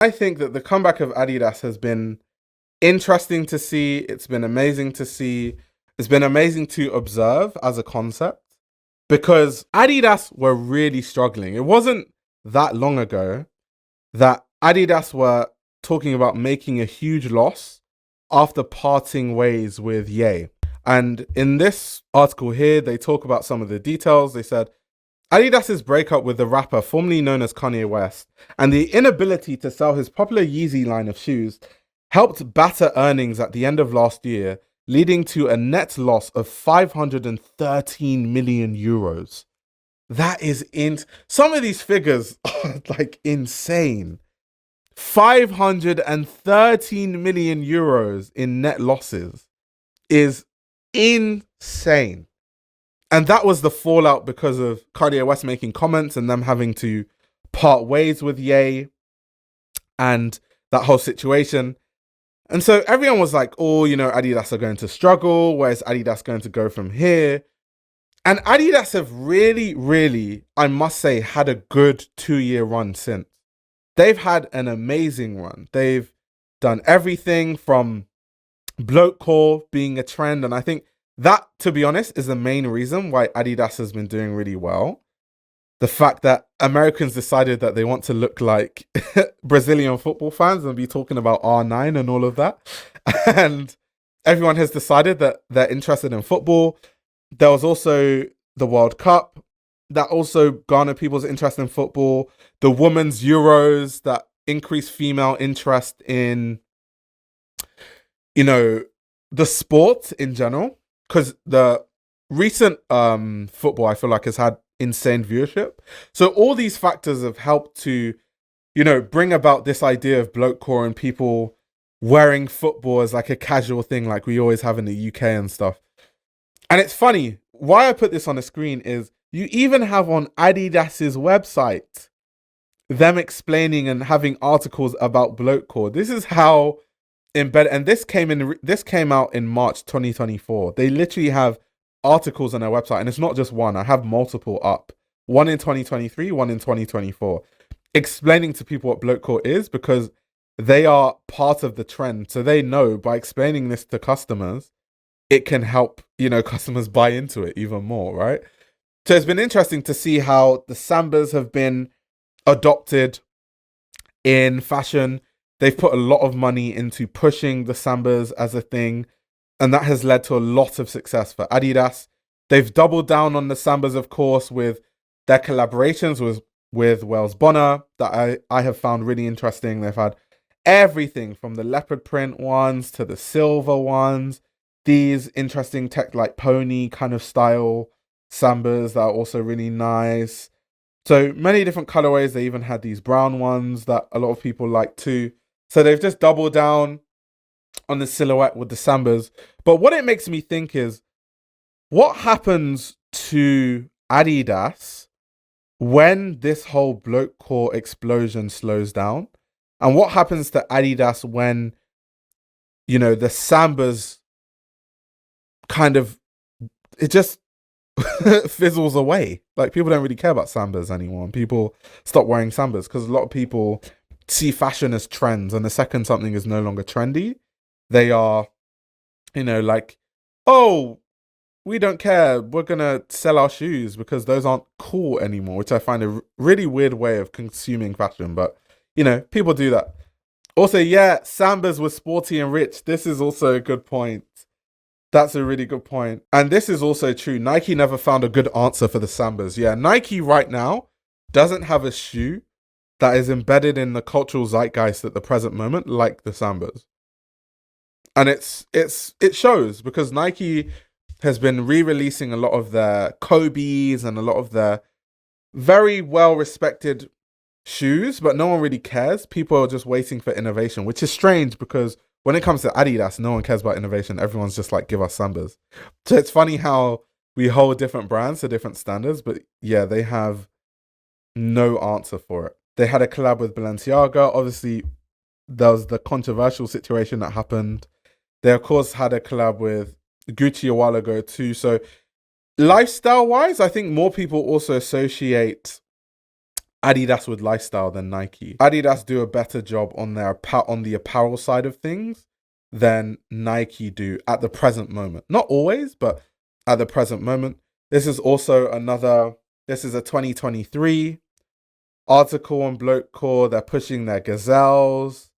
I think that the comeback of Adidas has been interesting to see. It's been amazing to see. It's been amazing to observe as a concept because Adidas were really struggling. It wasn't that long ago that Adidas were talking about making a huge loss after parting ways with Ye. And in this article here, they talk about some of the details. They said Adidas's breakup with the rapper formerly known as Kanye West and the inability to sell his popular Yeezy line of shoes helped batter earnings at the end of last year, leading to a net loss of 513 million euros. That is some of these figures are like insane. 513 million euros in net losses is insane. And that was the fallout because of Kanye West making comments and them having to part ways with Ye and that whole situation. And so everyone was like, oh, Adidas are going to struggle. Where's Adidas going to go from here? And Adidas have really, really, I must say, had a good 2-year run since. They've had an amazing run. They've done everything from Blokecore being a trend. And I think that, to be honest, is the main reason why Adidas has been doing really well. The fact that Americans decided that they want to look like Brazilian football fans and be talking about R9 and all of that. And everyone has decided that they're interested in football. There was also the World Cup that also garnered people's interest in football. The Women's Euros that increased female interest in, the sport in general. Because the recent football, I feel like, has had insane viewership. So all these factors have helped to, bring about this idea of blokecore and people wearing football as like a casual thing like we always have in the UK and stuff. And it's funny, why I put this on the screen is you even have on Adidas's website them explaining and having articles about blokecore. This is how embedded, and this came out in March 2024. They literally have articles on their website, and it's not just one. I have multiple up. One in 2023, one in 2024, explaining to people what blokecore is because they are part of the trend. So they know by explaining this to customers, it can help, customers buy into it even more, right? So it's been interesting to see how the Sambas have been adopted in fashion. They've put a lot of money into pushing the Sambas as a thing, and that has led to a lot of success for Adidas. They've doubled down on the Sambas, of course, with their collaborations with Wells Bonner that I have found really interesting. They've had everything from the leopard print ones to the silver ones, these interesting tech like pony kind of style Sambas that are also really nice. So many different colorways. They even had these brown ones that a lot of people like too. So they've just doubled down on the silhouette with the Sambas. But what it makes me think is, what happens to Adidas when this whole blokecore explosion slows down? And what happens to Adidas when, the Sambas kind of, it just fizzles away. Like, people don't really care about Sambas anymore. And people stop wearing Sambas because a lot of people see fashion as trends. And the second something is no longer trendy, they are, like, oh, we don't care. We're going to sell our shoes because those aren't cool anymore, which I find a really weird way of consuming fashion. But, people do that. Also, yeah, Sambas was sporty and rich. This is also a good point. That's a really good point. And this is also true. Nike never found a good answer for the Sambas. Yeah, Nike right now doesn't have a shoe that is embedded in the cultural zeitgeist at the present moment like the Sambas. And it shows because Nike has been re-releasing a lot of their Kobe's and a lot of their very well-respected shoes, but no one really cares. People are just waiting for innovation, which is strange because when it comes to Adidas, no one cares about innovation. Everyone's just like, give us Sambas. So it's funny how we hold different brands to different standards, but yeah, they have no answer for it. They had a collab with Balenciaga. Obviously, there was the controversial situation that happened. They, of course, had a collab with Gucci a while ago too. So lifestyle-wise, I think more people also associate Adidas with lifestyle than Nike. Adidas do a better job on the apparel side of things than Nike do at the present moment. Not always, but at the present moment. This is also this is a 2023 article on Blokecore. They're pushing their gazelles.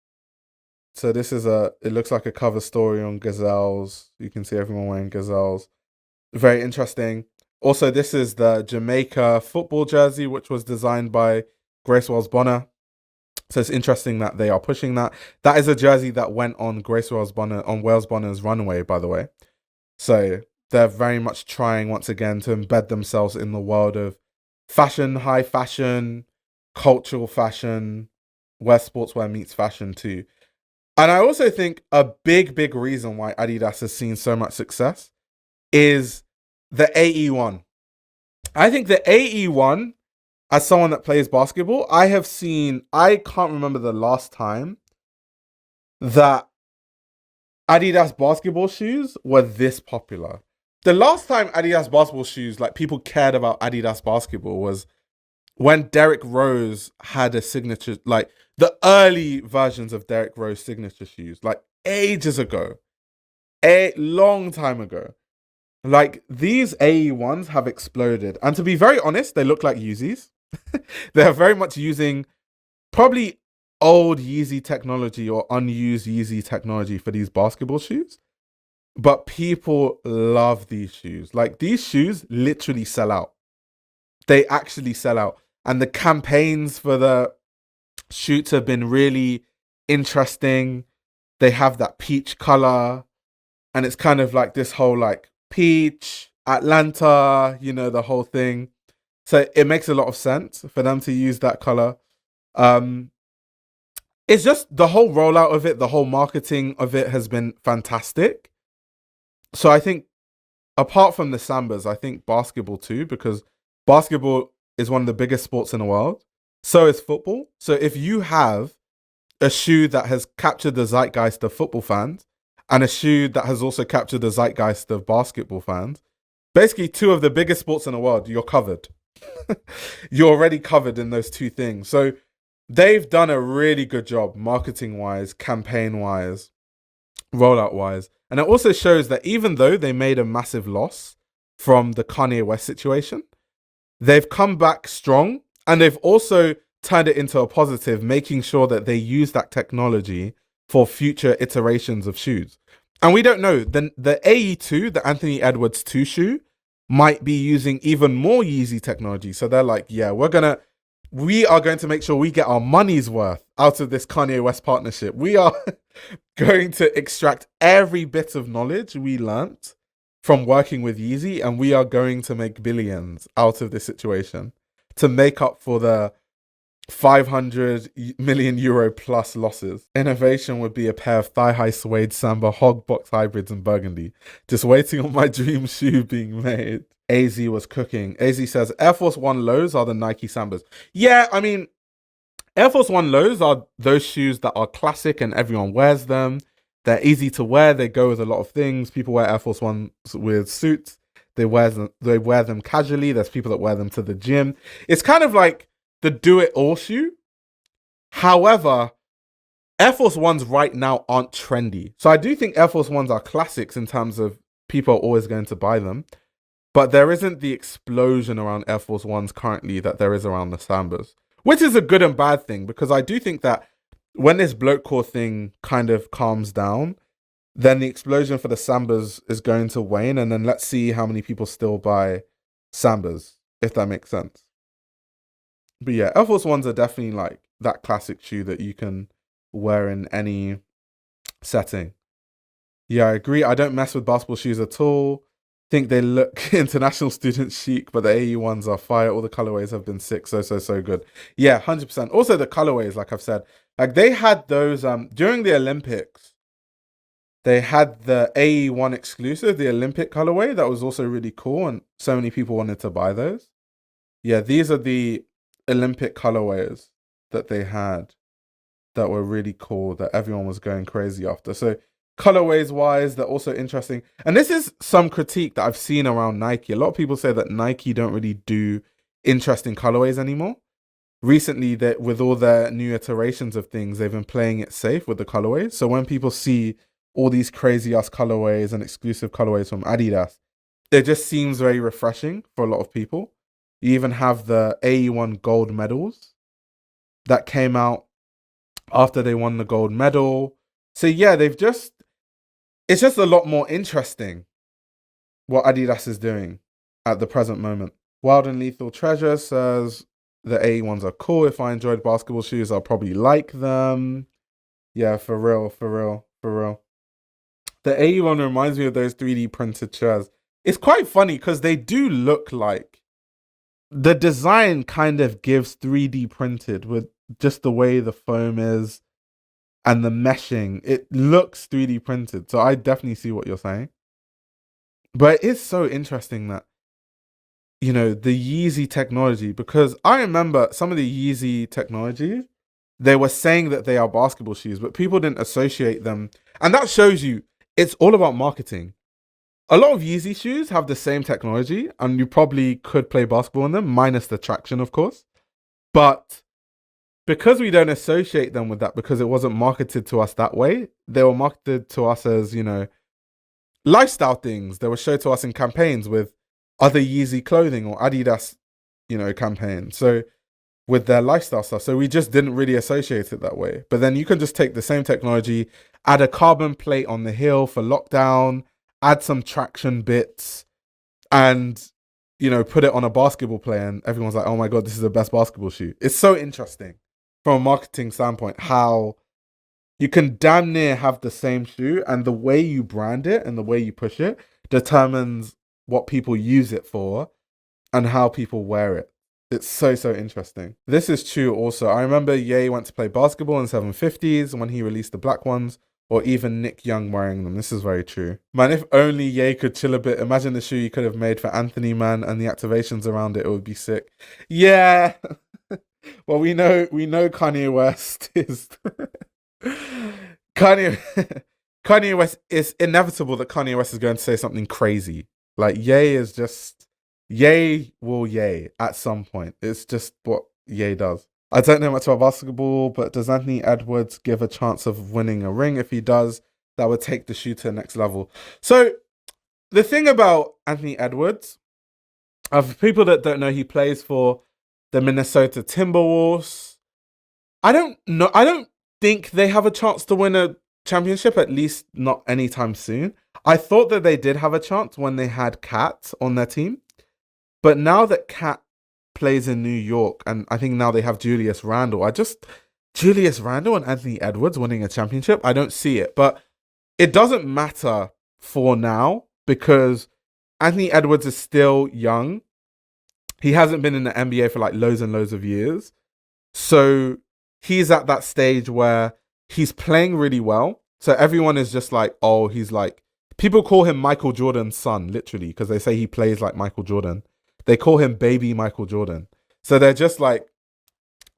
So it looks like a cover story on gazelles. You can see everyone wearing gazelles. Very interesting. Also, this is the Jamaica football jersey, which was designed by Grace Wells Bonner. So it's interesting that they are pushing that. That is a jersey that went on Wales Bonner's runway, by the way. So they're very much trying once again to embed themselves in the world of fashion, high fashion, cultural fashion, where sportswear meets fashion too. And I also think a big reason why Adidas has seen so much success is the AE1. I think the AE1, as someone that plays basketball, I can't remember the last time that Adidas basketball shoes were this popular. The last time Adidas basketball shoes, like people cared about Adidas basketball, was when Derrick Rose had a signature, like the early versions of Derrick Rose signature shoes, like ages ago, a long time ago. Like these AE1s have exploded. And to be very honest, they look like Yeezys. They're very much using probably old Yeezy technology or unused Yeezy technology for these basketball shoes. But people love these shoes. Like these shoes literally sell out. They actually sell out. And the campaigns for the shoots have been really interesting. They have that peach color. And it's kind of like this whole like peach, Atlanta, the whole thing. So it makes a lot of sense for them to use that color. It's just the whole rollout of it, the whole marketing of it has been fantastic. So I think apart from the Sambas, I think basketball too, because basketball is one of the biggest sports in the world. So is football. So if you have a shoe that has captured the zeitgeist of football fans and a shoe that has also captured the zeitgeist of basketball fans, basically two of the biggest sports in the world, you're covered. You're already covered in those two things. So they've done a really good job marketing-wise, campaign-wise, rollout-wise. And it also shows that even though they made a massive loss from the Kanye West situation, they've come back strong and they've also turned it into a positive, making sure that they use that technology for future iterations of shoes. And we don't know, the AE2, the Anthony Edwards 2 shoe, might be using even more Yeezy technology. So they're like, yeah, we are going to make sure we get our money's worth out of this Kanye West partnership. We are going to extract every bit of knowledge we learnt from working with Yeezy, and we are going to make billions out of this situation to make up for the 500 million euro plus losses. Innovation would be a pair of thigh-high suede Samba hog box hybrids in burgundy. Just waiting on my dream shoe being made. AZ was cooking. AZ says, Air Force One lows are the Nike Sambas. Yeah, I mean, Air Force One lows are those shoes that are classic and everyone wears them. They're easy to wear. They go with a lot of things. People wear Air Force Ones with suits. They wear them casually. There's people that wear them to the gym. It's kind of like the do-it-all shoe. However, Air Force Ones right now aren't trendy. So I do think Air Force Ones are classics in terms of people are always going to buy them. But there isn't the explosion around Air Force Ones currently that there is around the Sambas. Which is a good and bad thing, because I do think that when this Blokecore thing kind of calms down, then the explosion for the Sambas is going to wane. And then let's see how many people still buy Sambas, if that makes sense. But yeah, Air Force Ones are definitely like that classic shoe that you can wear in any setting. Yeah, I agree. I don't mess with basketball shoes at all. Think they look international student chic, but the AE ones are fire. All the colorways have been sick. So good. Yeah, 100%. Also the colorways, like I've said, like they had those during the Olympics. They had the AE1 exclusive, the Olympic colorway. That was also really cool, and so many people wanted to buy those. Yeah, these are the Olympic colorways that they had that were really cool, that everyone was going crazy after. So colorways wise, they're also interesting. And this is some critique that I've seen around Nike. A lot of people say that Nike don't really do interesting colorways anymore. recently that with all their new iterations of things, they've been playing it safe with the colorways. So when people see all these crazy ass colorways and exclusive colorways from Adidas, it just seems very refreshing for a lot of people. You even have the AE1 gold medals that came out after they won the gold medal. So yeah, it's just a lot more interesting what Adidas is doing at the present moment. Wild and Lethal Treasure says the AE1s are cool. If I enjoyed basketball shoes, I'll probably like them. Yeah, for real. The AE1 reminds me of those 3D printed chairs. It's quite funny because they do look like the design kind of gives 3D printed with just the way the foam is and the meshing. It looks 3D printed. So I definitely see what you're saying. But it's so interesting that, you know, the Yeezy technology, because I remember some of the Yeezy technology, they were saying that they are basketball shoes, but people didn't associate them. And that shows you it's all about marketing. A lot of Yeezy shoes have the same technology, and you probably could play basketball in them, minus the traction, of course. But because we don't associate them with that, because it wasn't marketed to us that way, they were marketed to us as, you know, lifestyle things. They were showed to us in campaigns with other Yeezy clothing or Adidas, you know, campaigns. So with their lifestyle stuff. So we just didn't really associate it that way. But then you can just take the same technology, add a carbon plate on the heel for lockdown, add some traction bits, and, you know, put it on a basketball player, and everyone's like, oh my God, this is the best basketball shoe. It's so interesting from a marketing standpoint how you can damn near have the same shoe, and the way you brand it and the way you push it determines what people use it for and how people wear it. It's so interesting. This is true also. I remember Ye went to play basketball in 750s when he released the black ones, or even Nick Young wearing them. This is very true. Man, if only Ye could chill a bit. Imagine the shoe you could have made for Anthony, man, and the activations around it would be sick. Yeah. Well, we know Kanye West is... Kanye West, is inevitable that Kanye West is going to say something crazy. Like, Ye is just... Ye will Ye at some point. It's just what Ye does. I don't know much about basketball, but does Anthony Edwards give a chance of winning a ring? If he does, that would take the shoe to the next level. So the thing about Anthony Edwards, for people that don't know, he plays for the Minnesota Timberwolves. I don't think they have a chance to win a championship, at least not anytime soon. I thought that they did have a chance when they had Cat on their team. But now that Cat plays in New York, and I think now they have Julius Randle, Julius Randle and Anthony Edwards winning a championship, I don't see it. But it doesn't matter for now because Anthony Edwards is still young. He hasn't been in the NBA for like loads and loads of years. So he's at that stage where he's playing really well. So everyone is just like, oh, he's like, people call him Michael Jordan's son, literally, because they say he plays like Michael Jordan. They call him baby Michael Jordan. So they're just like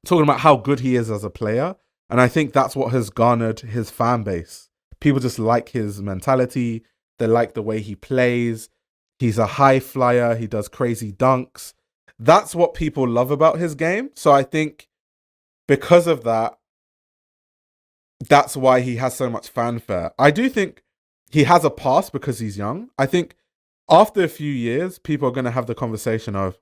talking about how good he is as a player. And I think that's what has garnered his fan base. People just like his mentality. They like the way he plays. He's a high flyer. He does crazy dunks. That's what people love about his game. So I think because of that, that's why he has so much fanfare. I do think he has a pass because he's young. I think after a few years, people are going to have the conversation of,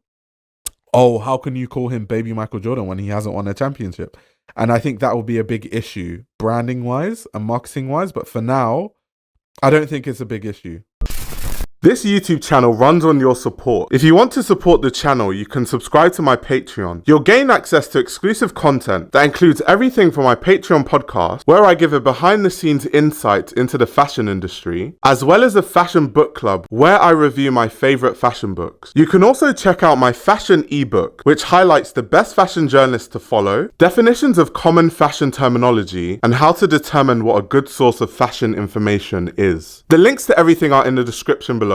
oh, how can you call him baby Michael Jordan when he hasn't won a championship? And I think that will be a big issue, branding-wise and marketing-wise. But for now, I don't think it's a big issue. This YouTube channel runs on your support. If you want to support the channel, you can subscribe to my Patreon. You'll gain access to exclusive content that includes everything from my Patreon podcast, where I give a behind-the-scenes insight into the fashion industry, as well as a fashion book club, where I review my favorite fashion books. You can also check out my fashion ebook, which highlights the best fashion journalists to follow, definitions of common fashion terminology, and how to determine what a good source of fashion information is. The links to everything are in the description below.